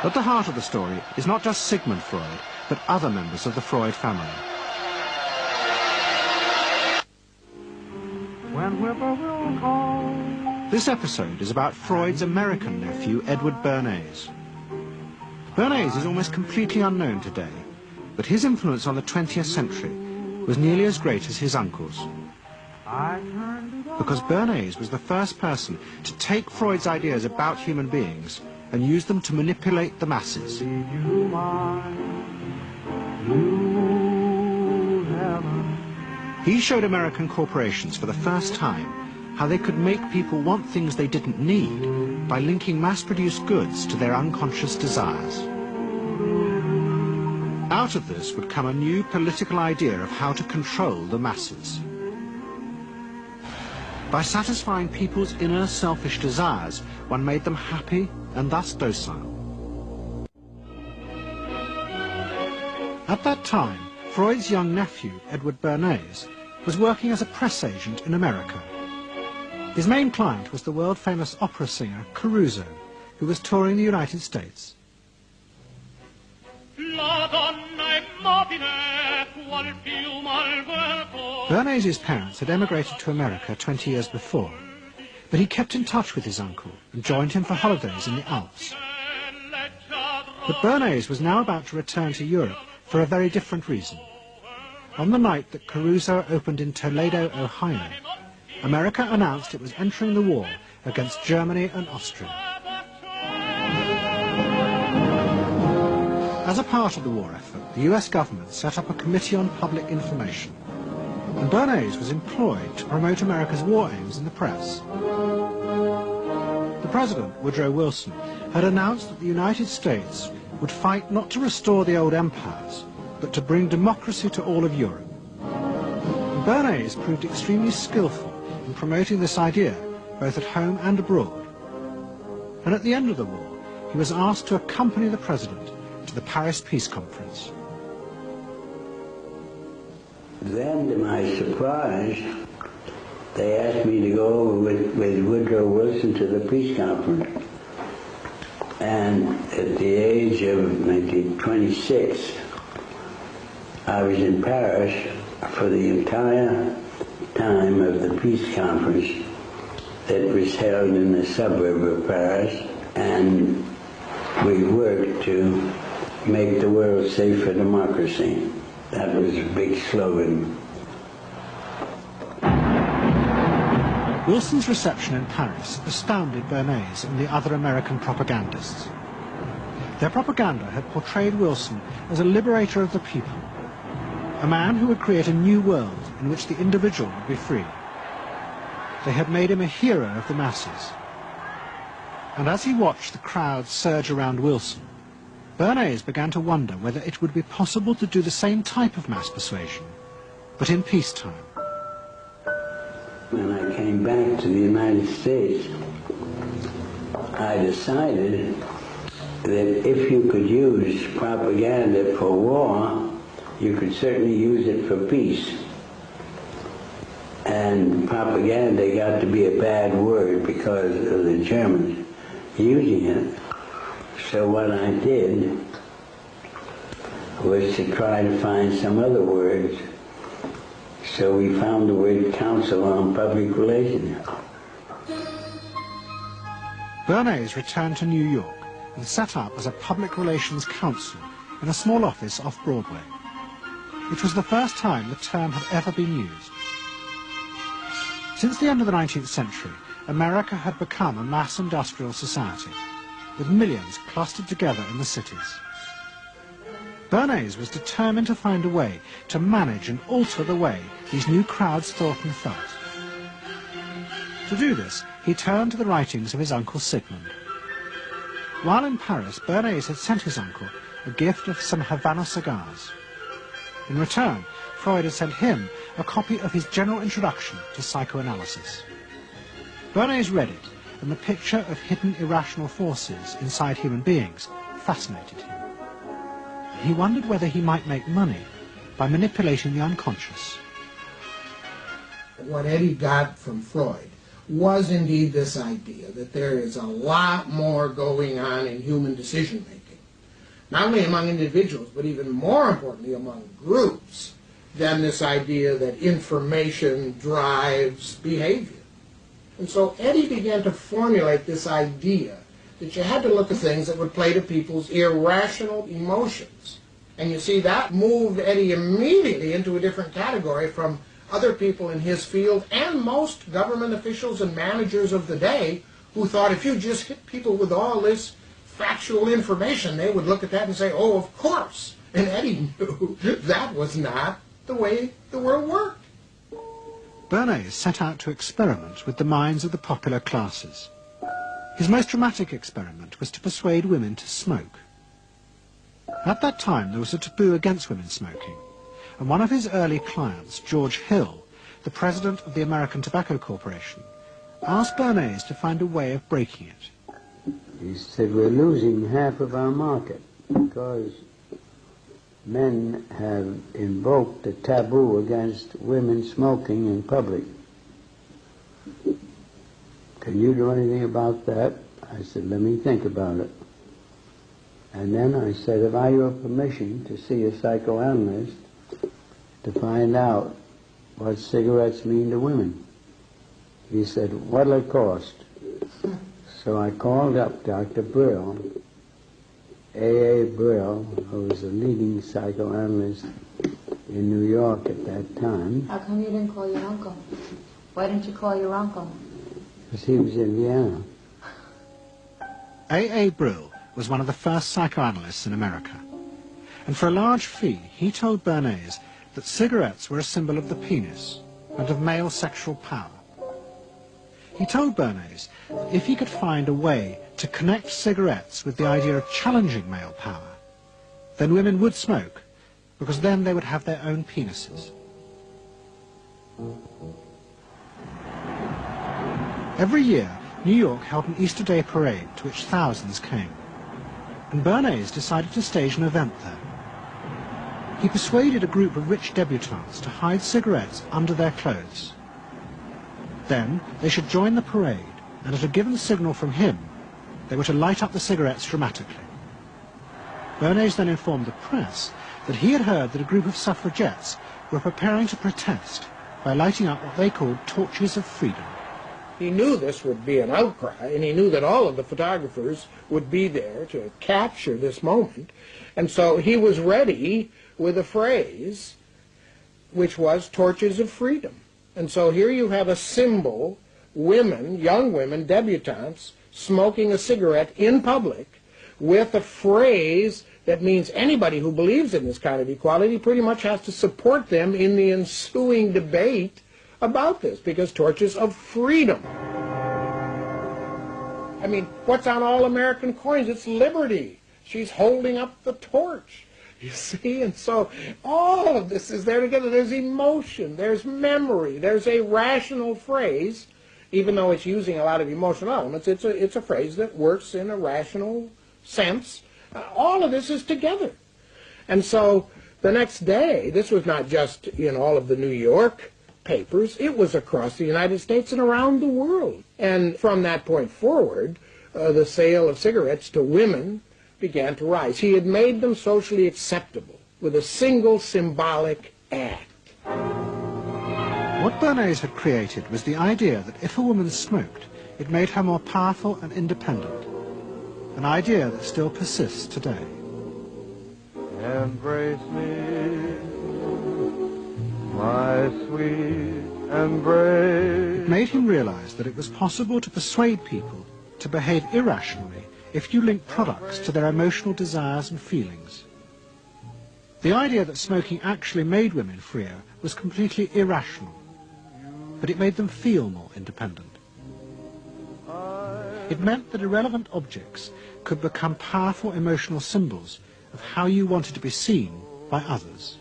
At the heart of the story is not just Sigmund Freud, but other members of the Freud family. This episode is about Freud's American nephew, Edward Bernays. Bernays is almost completely unknown today, but his influence on the 20th century was nearly as great as his uncle's. Because Bernays was the first person to take Freud's ideas about human beings and use them to manipulate the masses. He showed American corporations for the first time how they could make people want things they didn't need by linking mass-produced goods to their unconscious desires. Out of this would come a new political idea of how to control the masses. By satisfying people's inner selfish desires, one made them happy and thus docile. At that time, Freud's young nephew, Edward Bernays, was working as a press agent in America. His main client was the world-famous opera singer Caruso, who was touring the United States. Bernays' parents had emigrated to America 20 years before, but he kept in touch with his uncle and joined him for holidays in the Alps. But Bernays was now about to return to Europe for a very different reason. On the night that Caruso opened in Toledo, Ohio, America announced it was entering the war against Germany and Austria. As a part of the war effort, the US government set up a Committee on Public Information, and Bernays was employed to promote America's war aims in the press. The President, Woodrow Wilson, had announced that the United States would fight not to restore the old empires, but to bring democracy to all of Europe. And Bernays proved extremely skillful in promoting this idea, both at home and abroad. And at the end of the war, he was asked to accompany the President to the Paris Peace Conference. Then, to my surprise, they asked me to go over with Woodrow Wilson to the peace conference. And at the age of maybe 26, I was in Paris for the entire time of the peace conference that was held in the suburb of Paris, and we worked to make the world safe for democracy. That was a big slogan. Wilson's reception in Paris astounded Bernays and the other American propagandists. Their propaganda had portrayed Wilson as a liberator of the people, a man who would create a new world in which the individual would be free. They had made him a hero of the masses. And as he watched the crowd surge around Wilson, Bernays began to wonder whether it would be possible to do the same type of mass persuasion, but in peacetime. When I came back to the United States, I decided that if you could use propaganda for war, you could certainly use it for peace. And propaganda got to be a bad word because of the Germans using it. So what I did was to try to find some other words. So we found the word Council on Public Relations. Bernays returned to New York and set up as a public relations counsel in a small office off Broadway. It was the first time the term had ever been used. Since the end of the 19th century, America had become a mass industrial society, with millions clustered together in the cities. Bernays was determined to find a way to manage and alter the way these new crowds thought and felt. To do this, he turned to the writings of his uncle Sigmund. While in Paris, Bernays had sent his uncle a gift of some Havana cigars. In return, Freud had sent him a copy of his general introduction to psychoanalysis. Bernays read it, and the picture of hidden irrational forces inside human beings fascinated him. He wondered whether he might make money by manipulating the unconscious. What Eddie got from Freud was indeed this idea that there is a lot more going on in human decision-making not only among individuals, but even more importantly among groups, than this idea that information drives behavior. And so Eddie began to formulate this idea that you had to look at things that would play to people's irrational emotions. And you see, that moved Eddie immediately into a different category from other people in his field and most government officials and managers of the day who thought if you just hit people with all this factual information, they would look at that and say, oh, of course. And Eddie knew that was not the way the world worked. Bernays set out to experiment with the minds of the popular classes. His most dramatic experiment was to persuade women to smoke. At that time, there was a taboo against women smoking, and one of his early clients, George Hill, the president of the American Tobacco Corporation, asked Bernays to find a way of breaking it. He said, we're losing half of our market because men have invoked a taboo against women smoking in public. Can you do anything about that? I said, let me think about it. And then I said, have I your permission to see a psychoanalyst to find out what cigarettes mean to women? He said, what'll it cost? So I called up Dr. Brill, A.A. Brill, who was a leading psychoanalyst in New York at that time. How come you didn't call your uncle? Why didn't you call your uncle? Because he was in Vienna. A.A. Brill was one of the first psychoanalysts in America. And for a large fee, he told Bernays that cigarettes were a symbol of the penis and of male sexual power. He told Bernays that if he could find a way to connect cigarettes with the idea of challenging male power, then women would smoke, because then they would have their own penises. Every year, New York held an Easter Day parade to which thousands came, and Bernays decided to stage an event there. He persuaded a group of rich debutantes to hide cigarettes under their clothes. Then they should join the parade, and at a given signal from him, they were to light up the cigarettes dramatically. Bernays then informed the press that he had heard that a group of suffragettes were preparing to protest by lighting up what they called torches of freedom. He knew this would be an outcry, and he knew that all of the photographers would be there to capture this moment. And so he was ready with a phrase which was torches of freedom. And so here you have a symbol, women, young women, debutantes, smoking a cigarette in public with a phrase that means anybody who believes in this kind of equality pretty much has to support them in the ensuing debate about this, because torches of freedom. I mean, what's on all American coins? It's liberty. She's holding up the torch. You see, and so all of this is there together. There's emotion, there's memory, there's a rational phrase, even though it's using a lot of emotional elements. It's a phrase that works in a rational sense. All of this is together. And so the next day, this was not just in all of the New York papers, it was across the United States and around the world. And from that point forward, the sale of cigarettes to women began to rise. He had made them socially acceptable with a single symbolic act. What Bernays had created was the idea that if a woman smoked, it made her more powerful and independent, an idea that still persists today. Embrace me, my sweet embrace. It made him realize that it was possible to persuade people to behave irrationally if you link products to their emotional desires and feelings. The idea that smoking actually made women freer was completely irrational, but it made them feel more independent. It meant that irrelevant objects could become powerful emotional symbols of how you wanted to be seen by others.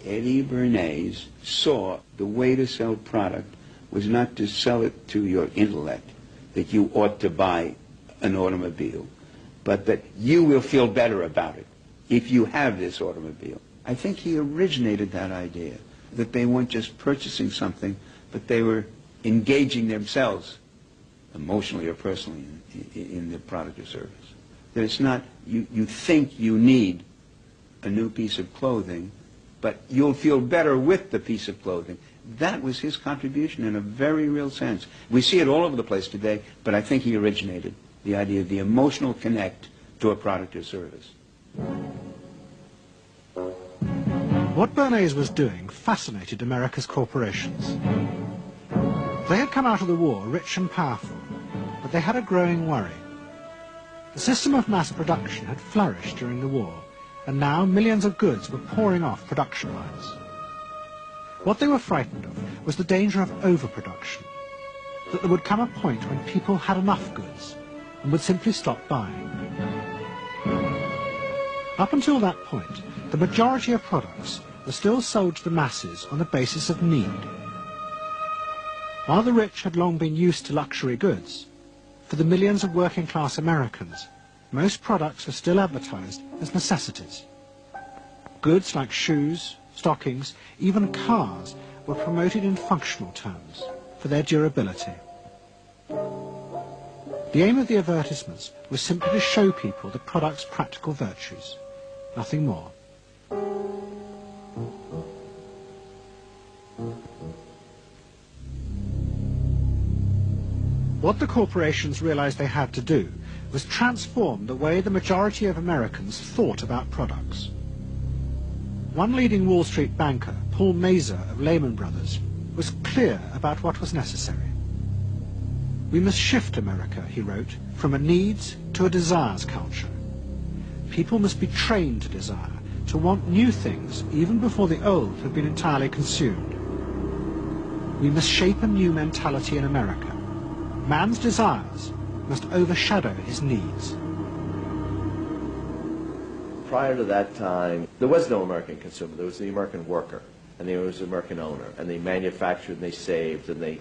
Eddie Bernays saw the way to sell product was not to sell it to your intellect, that you ought to buy an automobile, but that you will feel better about it if you have this automobile. I think he originated that idea, that they weren't just purchasing something, but they were engaging themselves emotionally or personally in the product or service. That it's not, you think you need a new piece of clothing, but you'll feel better with the piece of clothing. That was his contribution in a very real sense. We see it all over the place today, but I think he originated the idea of the emotional connect to a product or service. What Bernays was doing fascinated America's corporations. They had come out of the war rich and powerful, but they had a growing worry. The system of mass production had flourished during the war, and now millions of goods were pouring off production lines. What they were frightened of was the danger of overproduction, that there would come a point when people had enough goods and would simply stop buying. Up until that point, the majority of products were still sold to the masses on the basis of need. While the rich had long been used to luxury goods, for the millions of working-class Americans, most products were still advertised as necessities. Goods like shoes, stockings, even cars were promoted in functional terms for their durability. The aim of the advertisements was simply to show people the product's practical virtues, nothing more. What the corporations realized they had to do was transform the way the majority of Americans thought about products. One leading Wall Street banker, Paul Mazur of Lehman Brothers, was clear about what was necessary. We must shift America, he wrote, from a needs to a desires culture. People must be trained to desire, to want new things even before the old have been entirely consumed. We must shape a new mentality in America. Man's desires must overshadow his needs. Prior to that time, there was no American consumer. There was the American worker, and there was the American owner, and they manufactured and they saved and they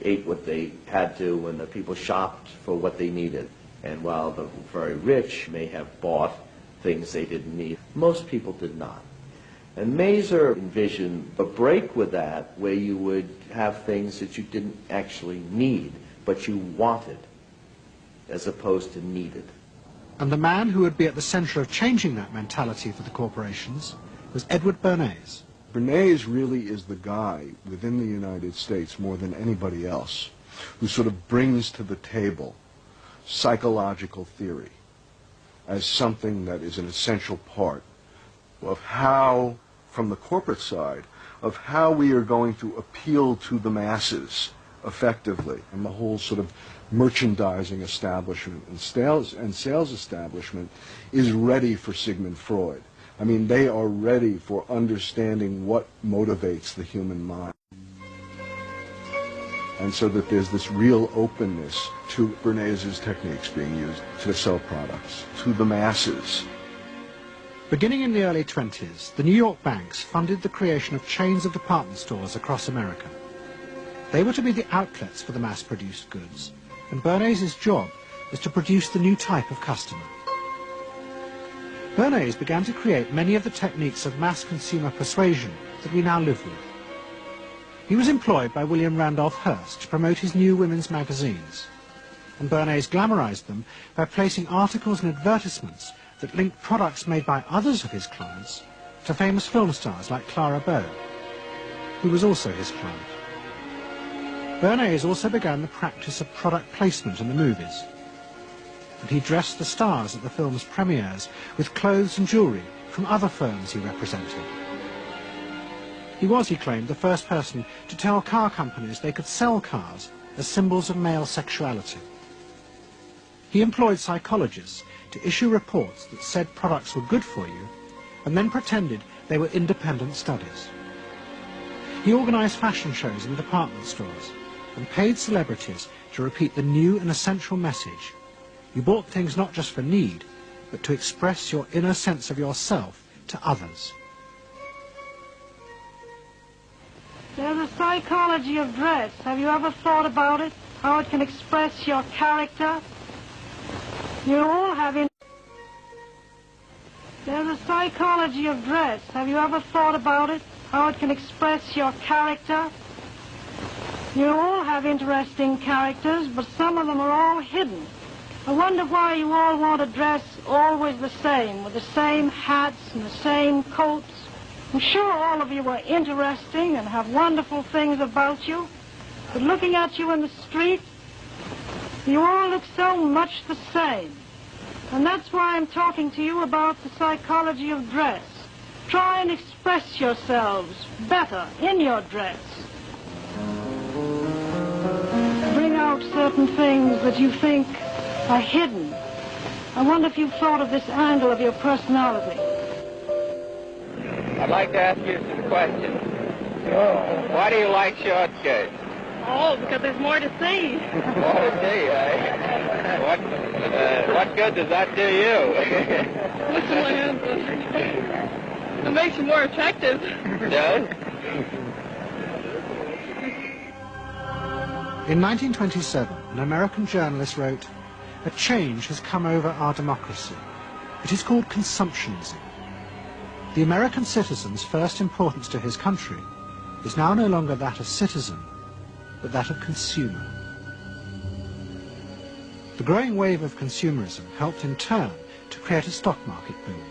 ate what they had to, and the people shopped for what they needed. And while the very rich may have bought things they didn't need, most people did not. And Mazur envisioned a break with that, where you would have things that you didn't actually need, but you wanted, as opposed to needed. And the man who would be at the center of changing that mentality for the corporations was Edward Bernays. Bernays really is the guy within the United States, more than anybody else, who sort of brings to the table psychological theory as something that is an essential part of how, from the corporate side, of how we are going to appeal to the masses effectively. And the whole sort of merchandising establishment and sales establishment is ready for Sigmund Freud. I mean, they are ready for understanding what motivates the human mind. And so that there's this real openness to Bernays' techniques being used to sell products to the masses. Beginning in the early 20s, the New York banks funded the creation of chains of department stores across America. They were to be the outlets for the mass-produced goods, and Bernays' job was to produce the new type of customer. Bernays began to create many of the techniques of mass consumer persuasion that we now live with. He was employed by William Randolph Hearst to promote his new women's magazines, and Bernays glamorized them by placing articles and advertisements that linked products made by others of his clients to famous film stars like Clara Bow, who was also his client. Bernays also began the practice of product placement in the movies, and he dressed the stars at the film's premieres with clothes and jewellery from other firms he represented. He was, he claimed, the first person to tell car companies they could sell cars as symbols of male sexuality. He employed psychologists to issue reports that said products were good for you, and then pretended they were independent studies. He organised fashion shows in department stores, and paid celebrities to repeat the new and essential message: you bought things not just for need, but to express your inner sense of yourself to others. There's a psychology of dress. Have you ever thought about it? How it can express your character? You all have There's a psychology of dress. Have you ever thought about it? How it can express your character? You all have interesting characters, but some of them are all hidden. I wonder why you all want to dress always the same, with the same hats and the same coats. I'm sure all of you are interesting and have wonderful things about you, but looking at you in the street, you all look so much the same. And that's why I'm talking to you about the psychology of dress. Try and express yourselves better in your dress. Bring out certain things that you think are hidden. I wonder if you've thought of this angle of your personality. I'd like to ask you some questions. Why do you like short skirts? Oh, because there's more to see. More to see, eh? What good does that do you? It makes you more attractive. It does? In 1927, an American journalist wrote, "A change has come over our democracy. It is called consumptionism. The American citizen's first importance to his country is now no longer that of citizen, but that of consumer." The growing wave of consumerism helped in turn to create a stock market boom.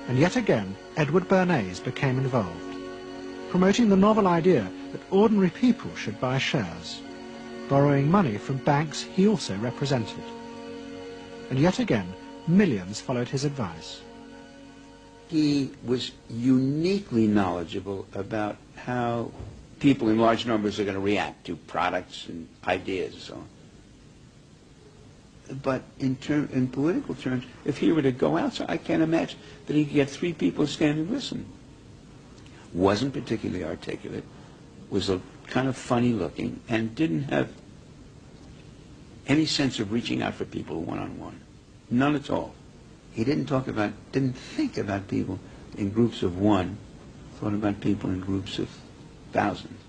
And yet again, Edward Bernays became involved, promoting the novel idea that ordinary people should buy shares, borrowing money from banks he also represented. And yet again, millions followed his advice. He was uniquely knowledgeable about how people in large numbers are going to react to products and ideas and so on. But in political terms, if he were to go outside, I can't imagine that he could get 3 people to stand and listen. Wasn't particularly articulate, was a kind of funny looking, and didn't have any sense of reaching out for people one-on-one. None at all. He didn't think about people in groups of one, thought about people in groups of thousands.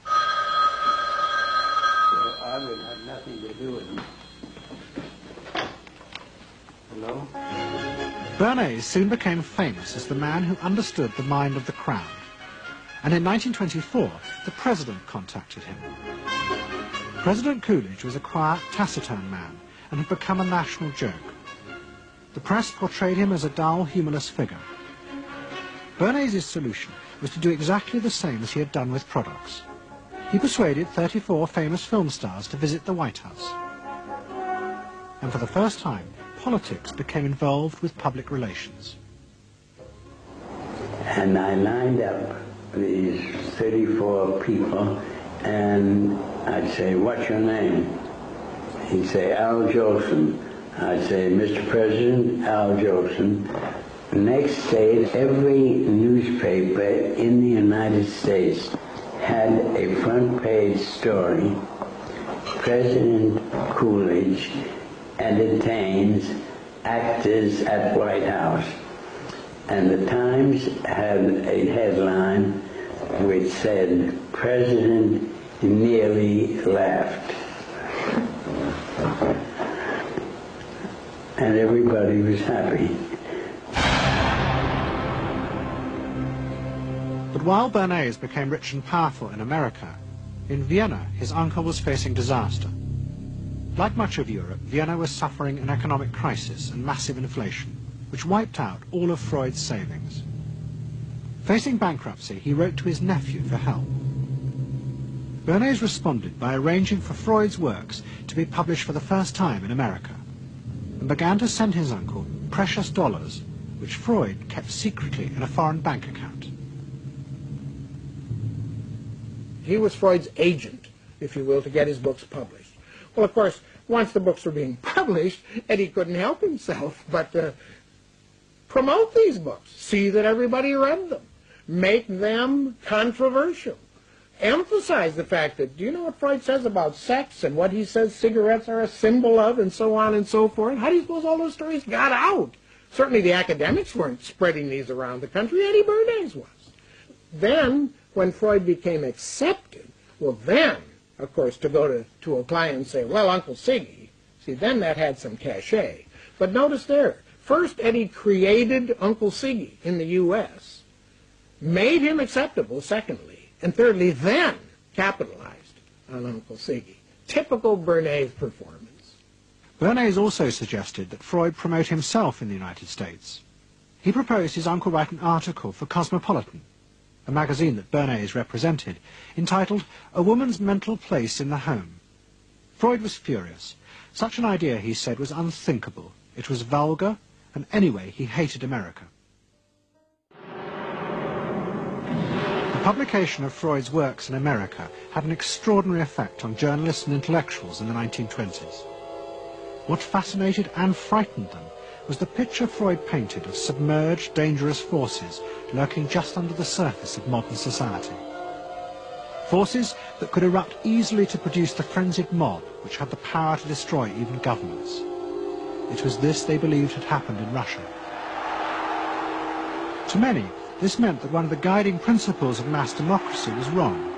So I would have nothing to do with him. Hello? Bernays soon became famous as the man who understood the mind of the crowd. And in 1924, the president contacted him. President Coolidge was a quiet, taciturn man and had become a national joke. The press portrayed him as a dull, humorless figure. Bernays' solution was to do exactly the same as he had done with products. He persuaded 34 famous film stars to visit the White House. And for the first time, politics became involved with public relations. And I lined up these 34 people, and I'd say, "What's your name?" He'd say, "Al Jolson." I'd say, "Mr. President, Al Jolson." Next day, every newspaper in the United States had a front page story. President Coolidge entertains actors at White House. And the Times had a headline which said, "President nearly laughed." And everybody was happy. But while Bernays became rich and powerful in America, in Vienna his uncle was facing disaster. Like much of Europe, Vienna was suffering an economic crisis and massive inflation, which wiped out all of Freud's savings. Facing bankruptcy, he wrote to his nephew for help. Bernays responded by arranging for Freud's works to be published for the first time in America, and began to send his uncle precious dollars, which Freud kept secretly in a foreign bank account. He was Freud's agent, if you will, to get his books published. Well, of course, once the books were being published, Eddie couldn't help himself but promote these books, see that everybody read them, make them controversial, emphasize the fact that, do you know what Freud says about sex and what he says cigarettes are a symbol of, and so on and so forth? How do you suppose all those stories got out? Certainly the academics weren't spreading these around the country. Eddie Bernays was. Then, when Freud became accepted, well then, of course, to go to a client and say, "Well, Uncle Siggy," see, then that had some cachet. But notice there, first Eddie created Uncle Siggy in the U.S., made him acceptable, secondly, and thirdly, then capitalized on Uncle Siggy. Typical Bernays performance. Bernays also suggested that Freud promote himself in the United States. He proposed his uncle write an article for Cosmopolitan, a magazine that Bernays represented, entitled A Woman's Mental Place in the Home. Freud was furious. Such an idea, he said, was unthinkable. It was vulgar, and anyway, he hated America. The publication of Freud's works in America had an extraordinary effect on journalists and intellectuals in the 1920s. What fascinated and frightened them was the picture Freud painted of submerged, dangerous forces lurking just under the surface of modern society. Forces that could erupt easily to produce the frenzied mob which had the power to destroy even governments. It was this they believed had happened in Russia. To many, this meant that one of the guiding principles of mass democracy was wrong.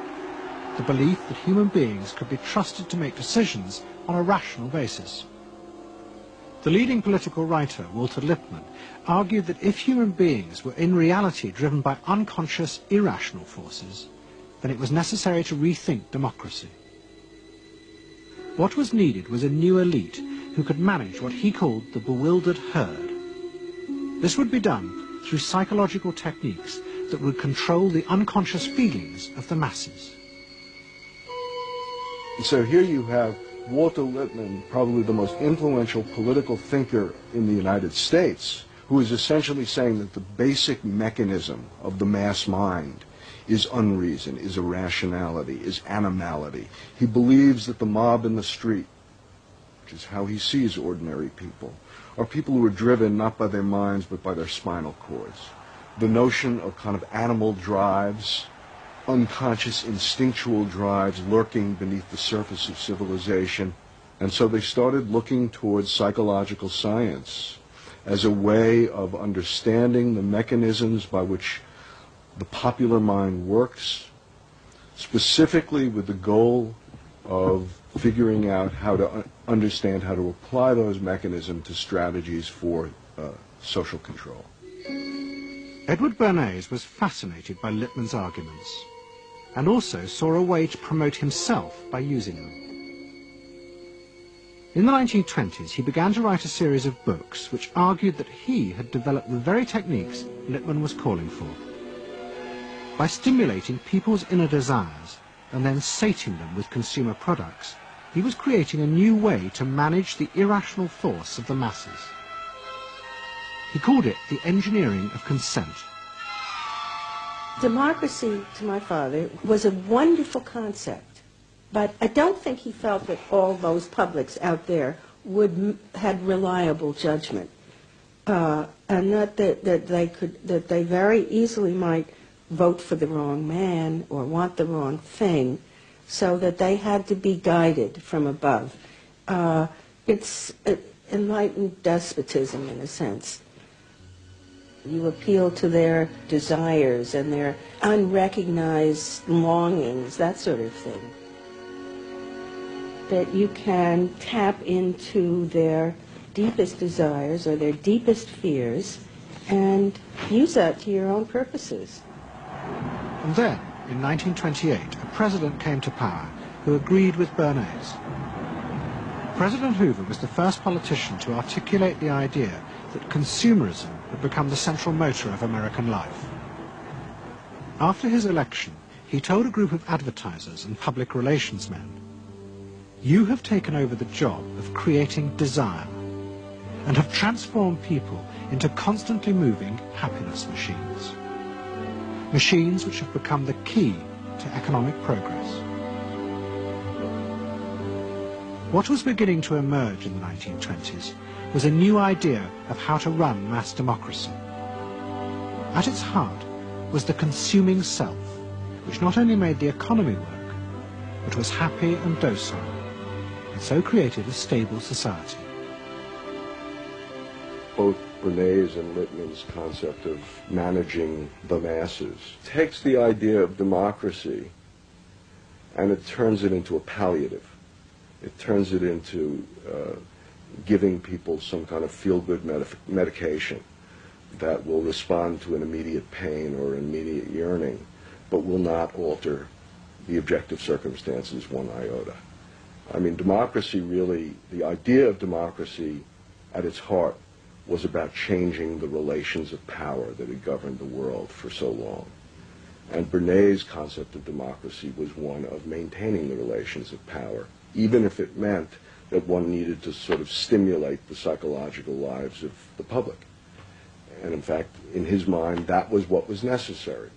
The belief that human beings could be trusted to make decisions on a rational basis. The leading political writer, Walter Lippmann, argued that if human beings were in reality driven by unconscious, irrational forces, then it was necessary to rethink democracy. What was needed was a new elite who could manage what he called the bewildered herd. This would be done through psychological techniques that would control the unconscious feelings of the masses. So here you have Walter Lippmann, probably the most influential political thinker in the United States, who is essentially saying that the basic mechanism of the mass mind is unreason, is irrationality, is animality. He believes that the mob in the street, which is how he sees ordinary people, are people who are driven not by their minds but by their spinal cords. The notion of kind of animal drives, unconscious instinctual drives lurking beneath the surface of civilization. And so they started looking towards psychological science as a way of understanding the mechanisms by which the popular mind works, specifically with the goal of figuring out how to understand how to apply those mechanisms to strategies for social control. Edward Bernays was fascinated by Lippmann's arguments, and also saw a way to promote himself by using them. In the 1920s, he began to write a series of books which argued that he had developed the very techniques Lippmann was calling for. By stimulating people's inner desires and then sating them with consumer products, he was creating a new way to manage the irrational force of the masses. He called it the engineering of consent. Democracy, to my father, was a wonderful concept, but I don't think he felt that all those publics out there had reliable judgment, and not that they very easily might vote for the wrong man or want the wrong thing, so that they had to be guided from above. It's enlightened despotism in a sense. You appeal to their desires and their unrecognized longings, that sort of thing. That you can tap into their deepest desires or their deepest fears and use that to your own purposes. And then, in 1928, a president came to power who agreed with Bernays. President Hoover was the first politician to articulate the idea that consumerism had become the central motor of American life. After his election, he told a group of advertisers and public relations men, "You have taken over the job of creating desire and have transformed people into constantly moving happiness machines. Machines which have become the key to economic progress." What was beginning to emerge in the 1920s was a new idea of how to run mass democracy. At its heart was the consuming self, which not only made the economy work, but was happy and docile, and so created a stable society. Both Bernays and Lippmann's concept of managing the masses takes the idea of democracy and it turns it into a palliative. It turns it into giving people some kind of feel-good medication that will respond to an immediate pain or immediate yearning, but will not alter the objective circumstances one iota. I mean, democracy really, the idea of democracy at its heart was about changing the relations of power that had governed the world for so long. And Bernays' concept of democracy was one of maintaining the relations of power, even if it meant that one needed to sort of stimulate the psychological lives of the public. And in fact, in his mind, that was what was necessary.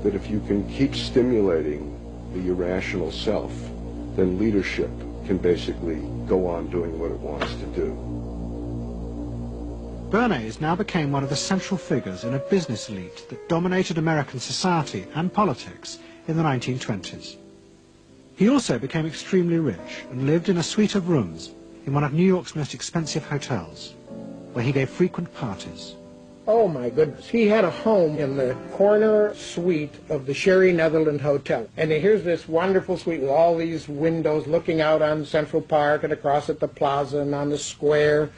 That if you can keep stimulating the irrational self, then leadership can basically go on doing what it wants to do. Bernays now became one of the central figures in a business elite that dominated American society and politics in the 1920s. He also became extremely rich and lived in a suite of rooms in one of New York's most expensive hotels, where he gave frequent parties. Oh my goodness, he had a home in the corner suite of the Sherry Netherland Hotel. And here's this wonderful suite with all these windows looking out on Central Park and across at the plaza and on the square.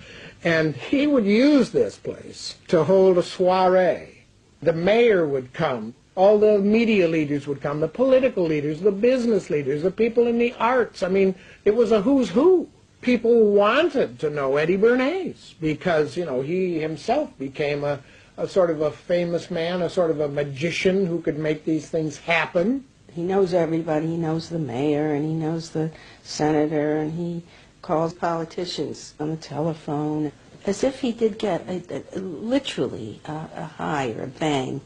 And he would use this place to hold a soiree. The mayor would come, all the media leaders would come, the political leaders, the business leaders, the people in the arts. I mean, it was a who's who. People wanted to know Eddie Bernays because, you know, he himself became a sort of a famous man, a sort of a magician who could make these things happen. He knows everybody. He knows the mayor and he knows the senator, and he calls politicians on the telephone as if he did get literally a high or a bang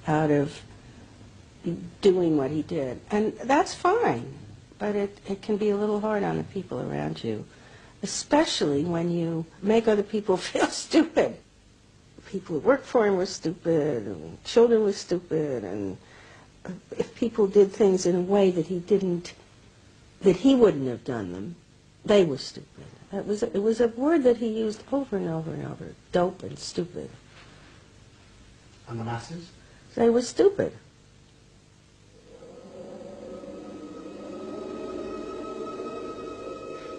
out of doing what he did. And that's fine, but it can be a little hard on the people around you, especially when you make other people feel stupid. People who worked for him were stupid, and children were stupid, and if people did things in a way that he wouldn't have done them, they were stupid. It was a word that he used over and over and over, dope and stupid. And the masses? They were stupid.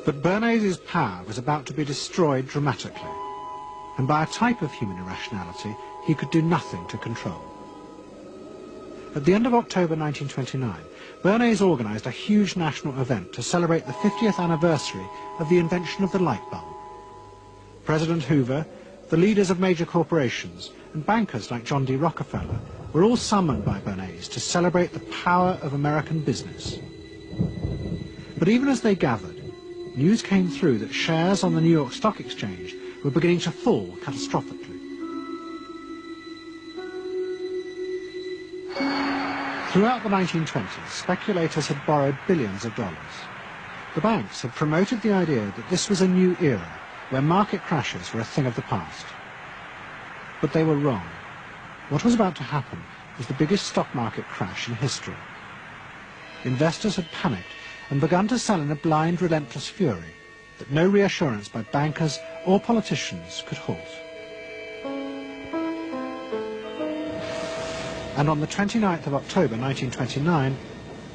But Bernays' power was about to be destroyed dramatically, and by a type of human irrationality he could do nothing to control. At the end of October 1929, Bernays organised a huge national event to celebrate the 50th anniversary of the invention of the light bulb. President Hoover, the leaders of major corporations, and bankers like John D. Rockefeller were all summoned by Bernays to celebrate the power of American business. But even as they gathered, news came through that shares on the New York Stock Exchange were beginning to fall catastrophically. Throughout the 1920s, speculators had borrowed billions of dollars. The banks had promoted the idea that this was a new era, where market crashes were a thing of the past. But they were wrong. What was about to happen was the biggest stock market crash in history. Investors had panicked and begun to sell in a blind, relentless fury that no reassurance by bankers or politicians could halt. And on the 29th of October 1929,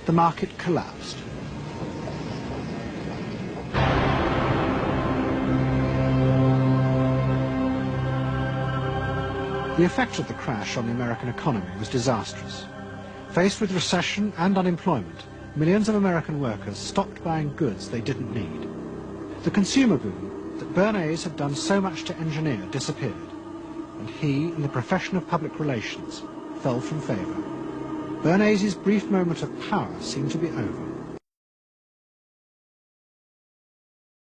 the market collapsed. The effect of the crash on the American economy was disastrous. Faced with recession and unemployment, millions of American workers stopped buying goods they didn't need. The consumer boom that Bernays had done so much to engineer disappeared, and he, in the profession of public relations, fell from favour. Bernays' brief moment of power seemed to be over.